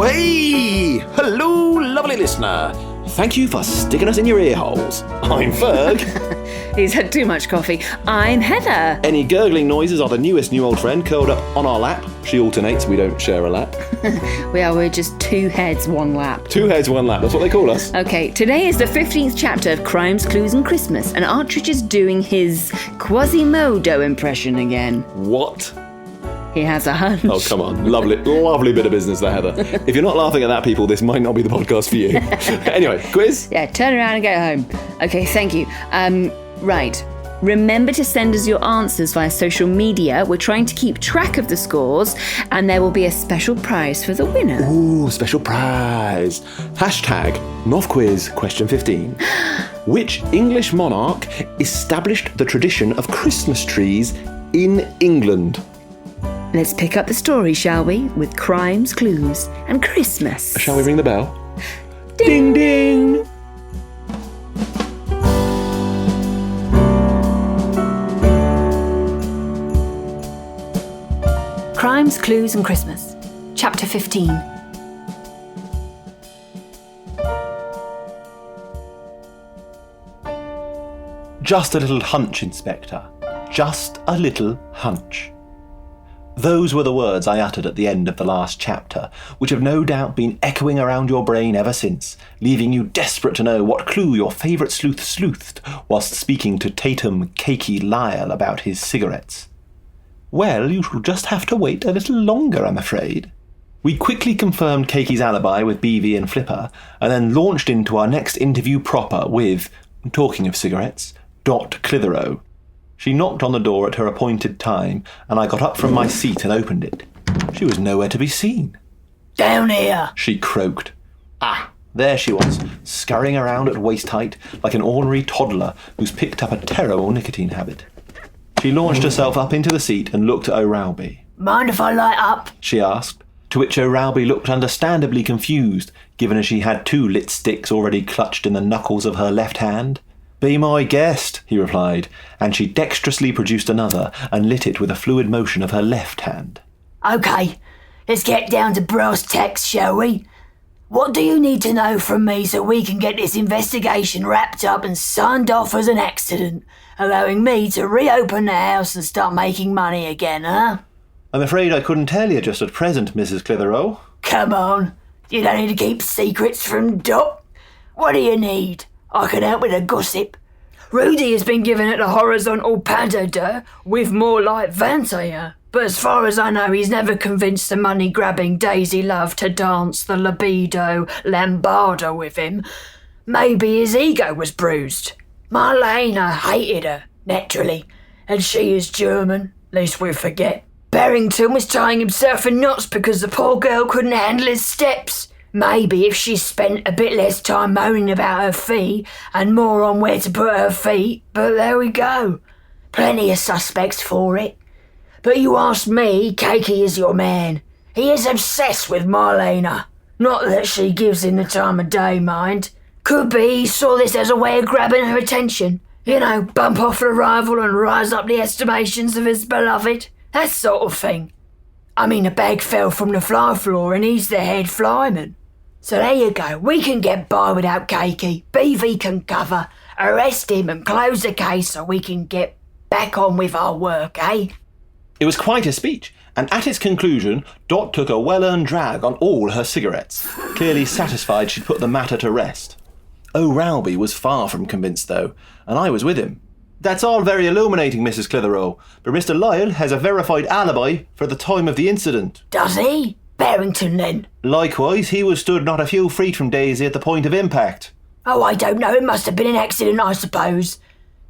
Hey! Hello, lovely listener. Thank you for sticking us in your ear holes. I'm Ferg. He's had too much coffee. I'm Heather. Any gurgling noises are the newest new old friend curled up on our lap. She alternates, we don't share a lap. We're just two heads, one lap. Two heads, one lap, that's what they call us. Okay, today is the 15th chapter of Crimes, Clues and Christmas, and Artridge is doing his Quasimodo impression again. What? He has a hunch. Oh, come on. Lovely bit of business there, Heather. If you're not laughing at that, people, this might not be the podcast for you. Anyway, quiz? Yeah, turn around and go home. Okay, thank you. Right. Remember to send us your answers via social media. We're trying to keep track of the scores, and there will be a special prize for the winner. Ooh, special prize. Hashtag NOVQuiz question 15. Which English monarch established the tradition of Christmas trees in England? Let's pick up the story, shall we, with Crimes, Clues and Christmas. Shall we ring the bell? Ding, ding! Crimes, Clues and Christmas, Chapter 15. Just a little hunch, Inspector. Just a little hunch. Those were the words I uttered at the end of the last chapter, which have no doubt been echoing around your brain ever since, leaving you desperate to know what clue your favourite sleuth sleuthed whilst speaking to Tatum Cakey Lyle about his cigarettes. Well, you shall just have to wait a little longer, I'm afraid. We quickly confirmed Cakey's alibi with BV and Flipper, and then launched into our next interview proper with, talking of cigarettes, Dot Clitheroe. She knocked on the door at her appointed time, and I got up from my seat and opened it. She was nowhere to be seen. Down here, she croaked. Ah, there she was, scurrying around at waist height like an ordinary toddler who's picked up a terrible nicotine habit. She launched herself up into the seat and looked at O'Rowby. Mind if I light up? She asked, to which O'Rowby looked understandably confused, given as she had two lit sticks already clutched in the knuckles of her left hand. Be my guest, he replied, and she dexterously produced another and lit it with a fluid motion of her left hand. OK, let's get down to brass tacks, shall we? What do you need to know from me so we can get this investigation wrapped up and signed off as an accident, allowing me to reopen the house and start making money again, huh? I'm afraid I couldn't tell you just at present, Mrs. Clitheroe. Come on, you don't need to keep secrets from Dot. What do you need? I can help with the gossip. Rudy has been given it a horizontal pas de deux with more like 21. But as far as I know, he's never convinced the money-grabbing Daisy Love to dance the libido lambada with him. Maybe his ego was bruised. Marlena hated her, naturally, and she is German, lest we forget. Barrington was tying himself in knots because the poor girl couldn't handle his steps. Maybe if she spent a bit less time moaning about her fee and more on where to put her feet, but there we go. Plenty of suspects for it. But you ask me, Cakey is your man. He is obsessed with Marlena. Not that she gives him the time of day, mind. Could be he saw this as a way of grabbing her attention. You know, bump off the rival and rise up the estimations of his beloved. That sort of thing. I mean, a bag fell from the fly floor and he's the head flyman. So there you go, we can get by without Cakey. BV can cover, arrest him and close the case so we can get back on with our work, eh? It was quite a speech, and at its conclusion, Dot took a well-earned drag on all her cigarettes, clearly satisfied she'd put the matter to rest. O'Rowby was far from convinced, though, and I was with him. That's all very illuminating, Mrs. Clitheroe, but Mr. Lyle has a verified alibi for the time of the incident. Does he? Barrington, then? Likewise, he was stood not a few feet from Daisy at the point of impact. Oh, I don't know. It must have been an accident, I suppose.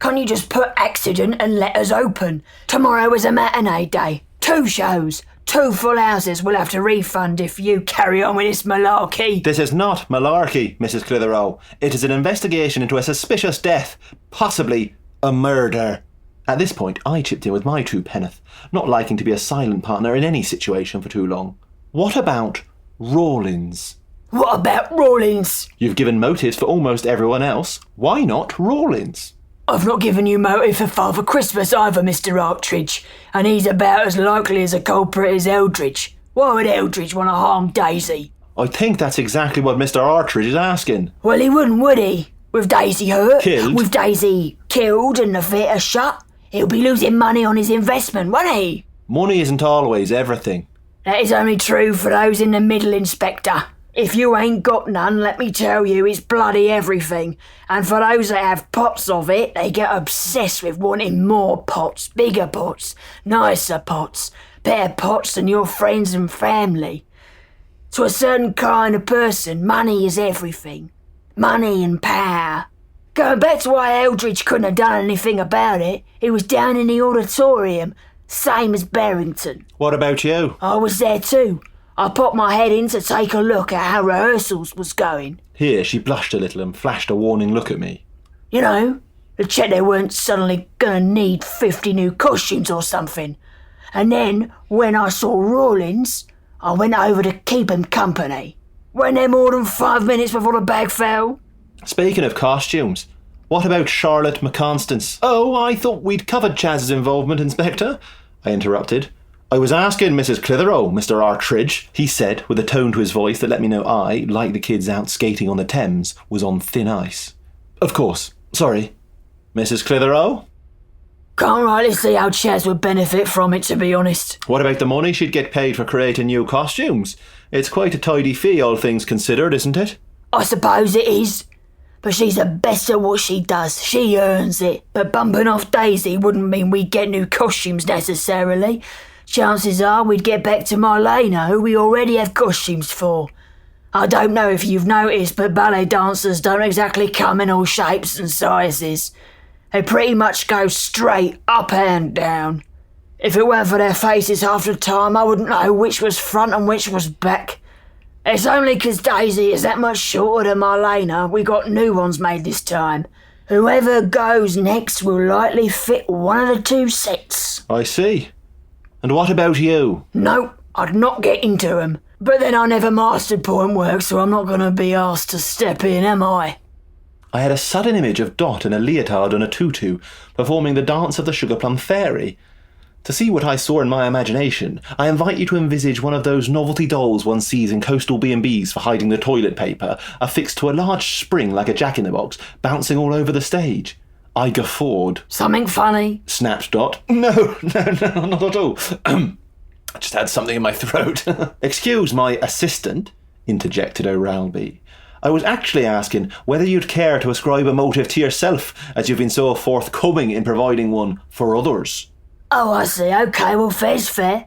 Can't you just put accident and letters open? Tomorrow is a matinee day. 2 shows. 2 full houses. We'll have to refund if you carry on with this malarkey. This is not malarkey, Mrs. Clitheroe. It is an investigation into a suspicious death, possibly a murder. At this point, I chipped in with my 2 penn'orth, not liking to be a silent partner in any situation for too long. What about Rawlins? What about Rawlins? You've given motives for almost everyone else. Why not Rawlins? I've not given you motive for Father Christmas either, Mr. Artridge, and he's about as likely as a culprit as Eldridge. Why would Eldridge want to harm Daisy? I think that's exactly what Mr. Artridge is asking. Well, he wouldn't, would he? With Daisy hurt, Killed? with Daisy killed and the theatre shut, he'll be losing money on his investment, won't he? Money isn't always everything. That is only true for those in the middle, Inspector. If you ain't got none, let me tell you, it's bloody everything. And for those that have pots of it, they get obsessed with wanting more pots, bigger pots, nicer pots, better pots than your friends and family. To a certain kind of person, money is everything. Money and power. Going back to why Eldridge couldn't have done anything about it, he was down in the auditorium, same as Barrington. What about you? I was there too. I popped my head in to take a look at how rehearsals was going. Here, she blushed a little and flashed a warning look at me. You know, to check they weren't suddenly gonna need 50 new costumes or something. And then, when I saw Rawlins, I went over to keep him company. Weren't there more than 5 minutes before the bag fell? Speaking of costumes, what about Charlotte McConstance? Oh, I thought we'd covered Chaz's involvement, Inspector, I interrupted. I was asking Mrs. Clitheroe, Mr. Artridge, he said, with a tone to his voice that let me know I, like the kids out skating on the Thames, was on thin ice. Of course. Sorry. Mrs. Clitheroe? Can't rightly see how Chaz would benefit from it, to be honest. What about the money she'd get paid for creating new costumes? It's quite a tidy fee, all things considered, isn't it? I suppose it is. But she's the best at what she does. She earns it. But bumping off Daisy wouldn't mean we'd get new costumes necessarily. Chances are we'd get back to Marlena, who we already have costumes for. I don't know if you've noticed, but ballet dancers don't exactly come in all shapes and sizes. They pretty much go straight up and down. If it weren't for their faces half the time, I wouldn't know which was front and which was back. It's only 'cause Daisy is that much shorter than Marlena we got new ones made this time. Whoever goes next will likely fit one of the two sets. I see. And what about you? Nope, I'd not get into 'em. But then I never mastered poem work, so I'm not going to be asked to step in, am I? I had a sudden image of Dot in a leotard and a tutu, performing the dance of the Sugar Plum Fairy. To see what I saw in my imagination, I invite you to envisage one of those novelty dolls one sees in coastal B&Bs for hiding the toilet paper, affixed to a large spring like a jack-in-the-box, bouncing all over the stage. I guffawed. Something funny? Snapped Dot. No, not at all. I just had something in my throat. Excuse my assistant, interjected O'Ralby. I was actually asking whether you'd care to ascribe a motive to yourself, as you've been so forthcoming in providing one for others. Oh, I see. OK, well, fair's fair.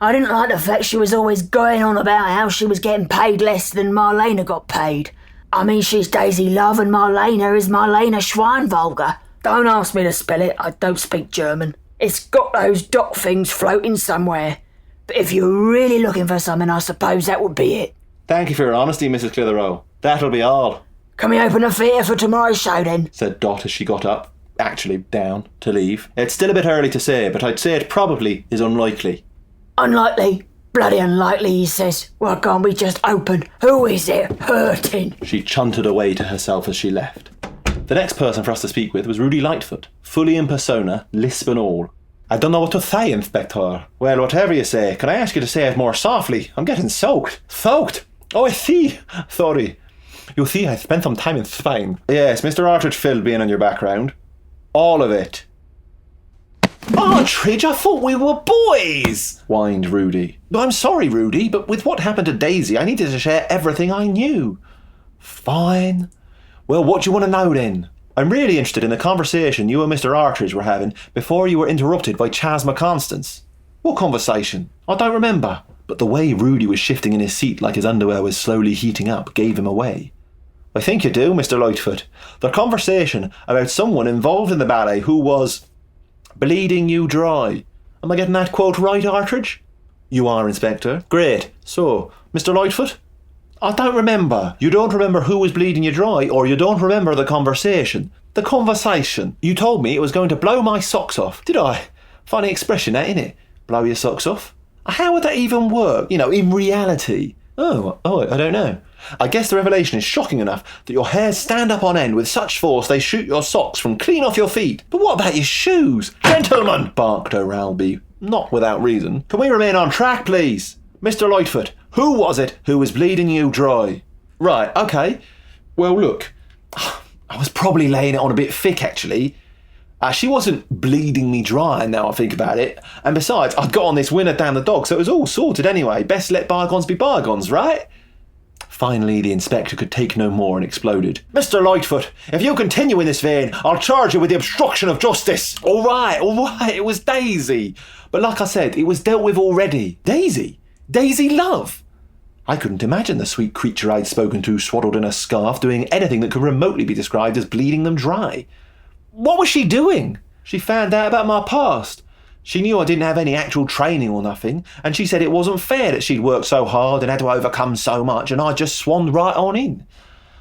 I didn't like the fact she was always going on about how she was getting paid less than Marlena got paid. I mean, she's Daisy Love and Marlena is Marlena Schweinvolger. Don't ask me to spell it, I don't speak German. It's got those dot things floating somewhere. But if you're really looking for something, I suppose that would be it. Thank you for your honesty, Mrs. Clitheroe. That'll be all. Can we open the theatre for tomorrow's show then? Said Dot as she got up, actually down, to leave. It's still a bit early to say, but I'd say it probably is unlikely. Unlikely? Bloody unlikely, he says. Why can't we just open? Who is it hurting? She chunted away to herself as she left. The next person for us to speak with was Rudy Lightfoot, fully in persona, lisp and all. I don't know what to say, Inspector. Well, whatever you say, can I ask you to say it more softly? I'm getting soaked. Soaked? Oh, I see. Sorry. You see, I spent some time in Spain. Yes, Mr. Artridge filled being on your background. All of it. Artridge, I thought we were boys, whined Rudy. I'm sorry, Rudy, but with what happened to Daisy, I needed to share everything I knew. Fine. Well, what do you want to know then? I'm really interested in the conversation you and Mr. Artridge were having before you were interrupted by Chaz McConstance. What conversation? I don't remember. But the way Rudy was shifting in his seat like his underwear was slowly heating up gave him away. I think you do, Mr. Lightfoot. The conversation about someone involved in the ballet who was bleeding you dry. Am I getting that quote right, Artridge? You are, Inspector. Great. So, Mr. Lightfoot? I don't remember. You don't remember who was bleeding you dry, or you don't remember the conversation. The conversation. You told me it was going to blow my socks off. Did I? Funny expression, that, innit? Blow your socks off? How would that even work, in reality? Oh, I don't know. I guess the revelation is shocking enough that your hairs stand up on end with such force they shoot your socks from clean off your feet. But what about your shoes? Gentlemen, barked O'Ralby, not without reason. Can we remain on track, please? Mr. Lightfoot, who was it who was bleeding you dry? Right, okay. Well, look, I was probably laying it on a bit thick, actually. She wasn't bleeding me dry, now I think about it. And besides, I'd got on this winner down the dog, so it was all sorted anyway. Best let bygones be bygones, right? Finally, the inspector could take no more and exploded. Mr. Lightfoot, if you continue in this vein, I'll charge you with the obstruction of justice. All right, it was Daisy. But like I said, it was dealt with already. Daisy? Daisy Love? I couldn't imagine the sweet creature I'd spoken to swaddled in a scarf doing anything that could remotely be described as bleeding them dry. What was she doing? She found out about my past. She knew I didn't have any actual training or nothing, and she said it wasn't fair that she'd worked so hard and had to overcome so much, and I just swanned right on in.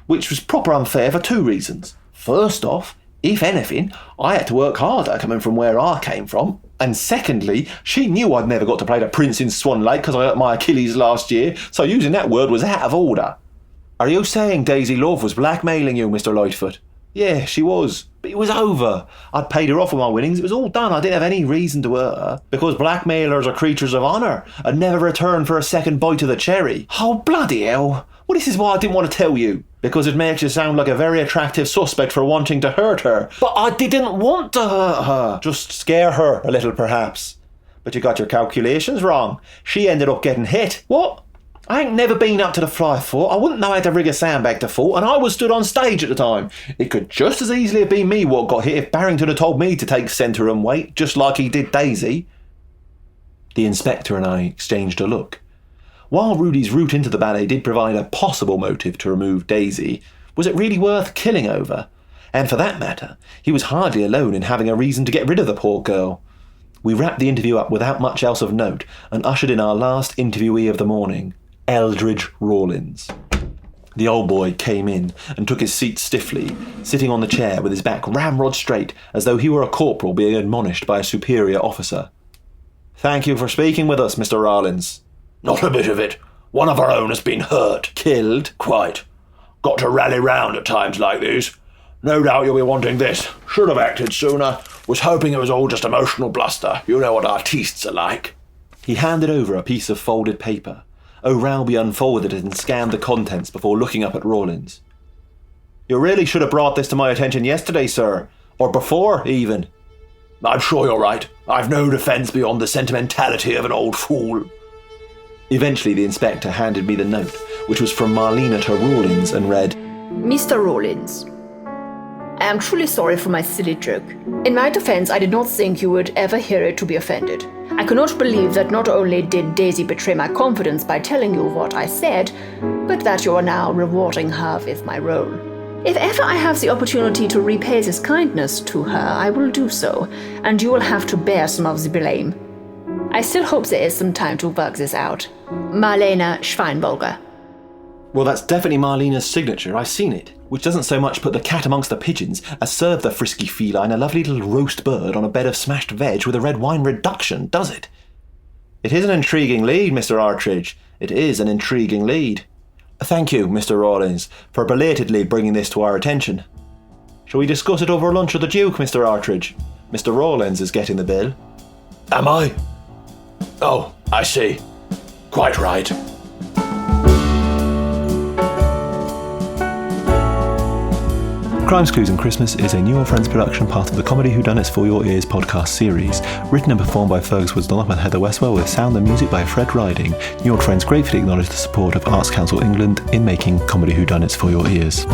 Which was proper unfair for two reasons. First off, if anything, I had to work harder coming from where I came from. And secondly, she knew I'd never got to play the Prince in Swan Lake because I hurt my Achilles last year, so using that word was out of order. Are you saying Daisy Love was blackmailing you, Mr. Lightfoot? Yeah, she was. But it was over. I'd paid her off with my winnings. It was all done. I didn't have any reason to hurt her. Because blackmailers are creatures of honour and never return for a second bite of the cherry. Oh, bloody hell. Well, this is why I didn't want to tell you. Because it makes you sound like a very attractive suspect for wanting to hurt her. But I didn't want to hurt her. Just scare her a little, perhaps. But you got your calculations wrong. She ended up getting hit. What? I ain't never been up to the fly fort. I wouldn't know how to rig a sandbag to fort, and I was stood on stage at the time. It could just as easily have been me what got hit if Barrington had told me to take centre and weight, just like he did Daisy. The inspector and I exchanged a look. While Rudy's route into the ballet did provide a possible motive to remove Daisy, was it really worth killing over? And for that matter, he was hardly alone in having a reason to get rid of the poor girl. We wrapped the interview up without much else of note and ushered in our last interviewee of the morning, Eldridge Rawlins. The old boy came in and took his seat stiffly, sitting on the chair with his back ramrod straight as though he were a corporal being admonished by a superior officer. Thank you for speaking with us, Mr. Rawlins. Not a bit of it. One of our own has been hurt. Killed? Quite. Got to rally round at times like these. No doubt you'll be wanting this. Should have acted sooner. Was hoping it was all just emotional bluster. You know what artistes are like. He handed over a piece of folded paper. O'Rowby unfolded it and scanned the contents before looking up at Rawlins. You really should have brought this to my attention yesterday, sir. Or before, even. I'm sure you're right. I've no defence beyond the sentimentality of an old fool. Eventually the inspector handed me the note, which was from Marlena to Rawlins, and read, Mr. Rawlins, I am truly sorry for my silly joke. In my defense, I did not think you would ever hear it to be offended. I cannot believe that not only did Daisy betray my confidence by telling you what I said, but that you are now rewarding her with my role. If ever I have the opportunity to repay this kindness to her, I will do so, and you will have to bear some of the blame. I still hope there is some time to work this out. Marlena Schweinburger. Well, that's definitely Marlena's signature. I've seen it. Which doesn't so much put the cat amongst the pigeons as serve the frisky feline a lovely little roast bird on a bed of smashed veg with a red wine reduction, does it? It is an intriguing lead, Mr. Artridge. It is an intriguing lead. Thank you, Mr. Rawlins, for belatedly bringing this to our attention. Shall we discuss it over lunch with the Duke, Mr. Artridge? Mr. Rawlins is getting the bill. Am I? Oh, I see. Quite right. Crimes, Clues and Christmas is a New Old Friends production, part of the Comedy Whodunits For Your Ears podcast series. Written and performed by Feargus, Dunlop and Heather Westwell, with sound and music by Fred Riding. New Old Friends gratefully acknowledge the support of Arts Council England in making Comedy Whodunits For Your Ears.